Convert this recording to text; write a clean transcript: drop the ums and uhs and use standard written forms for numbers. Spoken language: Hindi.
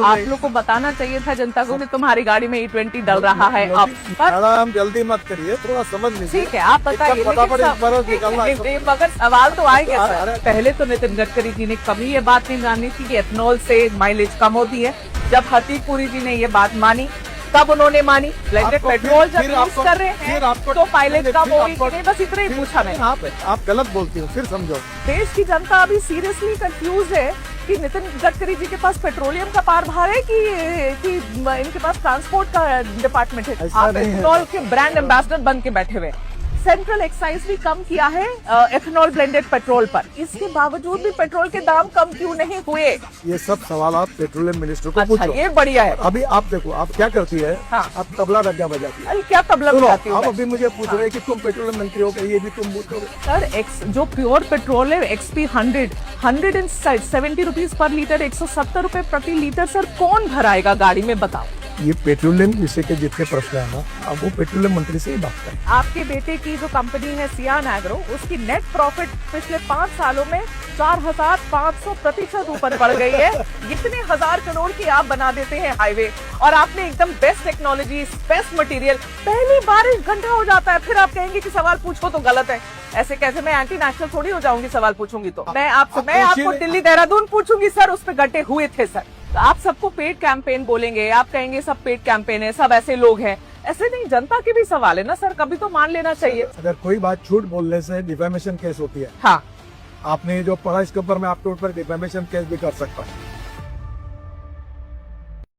आप लोग को बताना चाहिए था जनता को कि तुम्हारी गाड़ी में E20 डल रहा है अब। मैडम जल्दी मत करिए, थोड़ा समझ लीजिए। ठीक है, आप बताइए, फटाफट इस बरस निकलना है। लेकिन मगर सवाल तो आएंगे अरे, सर। पहले तो नितिन गडकरी जी ने कभी ये बात नहीं मानी थी कि एथेनॉल से माइलेज कम होती है। जब हरदीप पुरी जी ने ये बात मानी तब उन्होंने मानी। ब्लेंडेड पेट्रोल जब यूज कर रहे हैं तो माइलेज कम होगी कि नहीं, बस इतना ही पूछा मैंने। आप गलत बोलती हो, फिर समझो। देश की जनता अभी सीरियसली कंफ्यूज है कि नितिन गडकरी जी के पास पेट्रोलियम का कारभार है कि इनके पास ट्रांसपोर्ट का डिपार्टमेंट है। आप एथेनॉल के ब्रांड एम्बेसडर बन के बैठे हुए। सेंट्रल एक्साइज भी कम किया है एथेनॉल ब्लेंडेड पेट्रोल पर, इसके बावजूद भी पेट्रोल के दाम कम क्यों नहीं हुए? ये सब सवाल आप पेट्रोलियम मिनिस्टर को अच्छा, पूछो। ये बढ़िया है। अभी आप देखो, आप क्या करती है? हाँ। आप तबला रग्गा बजाती है। अरे क्या तबला बजाती हूँ आप मैं? अभी मुझे पूछ रहे हैं कि तुम पेट्रोलियम मंत्री हो, ये भी तुम पूछोगे। सर जो प्योर पेट्रोल है XP 170 रुपीज पर लीटर, 170 रुपए प्रति लीटर, सर कौन भराएगा गाड़ी में बताओ? ये पेट्रोलियम विषय के जितने प्रश्न है ना, अब वो पेट्रोलियम मंत्री से ही बात करें। आपके बेटे की जो कंपनी है सियान एग्रो, उसकी नेट प्रॉफिट पिछले 5 सालों में 4500% ऊपर बढ़ गई है। इतने 1000 करोड़ की आप बना देते हैं हाईवे, और आपने एकदम बेस्ट टेक्नोलॉजी, बेस्ट मटेरियल, पहली बारिश घंटा हो जाता है, फिर आप कहेंगे कि सवाल पूछो तो गलत है। ऐसे कैसे? मैं एंटी नेशनल थोड़ी हो जाऊंगी सवाल पूछूंगी तो। मैं आपको दिल्ली देहरादून पूछूंगी सर, उस पर गड्ढे हुए थे सर। तो आप सबको पेड कैंपेन बोलेंगे, आप कहेंगे सब पेड कैंपेन है, सब ऐसे लोग हैं। ऐसे नहीं, जनता के भी सवाल है ना सर, कभी तो मान लेना चाहिए। अगर कोई बात झूठ बोलने से डिफेमेशन केस होती है। हाँ, आपने जो पढ़ा इसके ऊपर मैं आपके ऊपर डिफेमेशन केस भी कर सकता हूँ।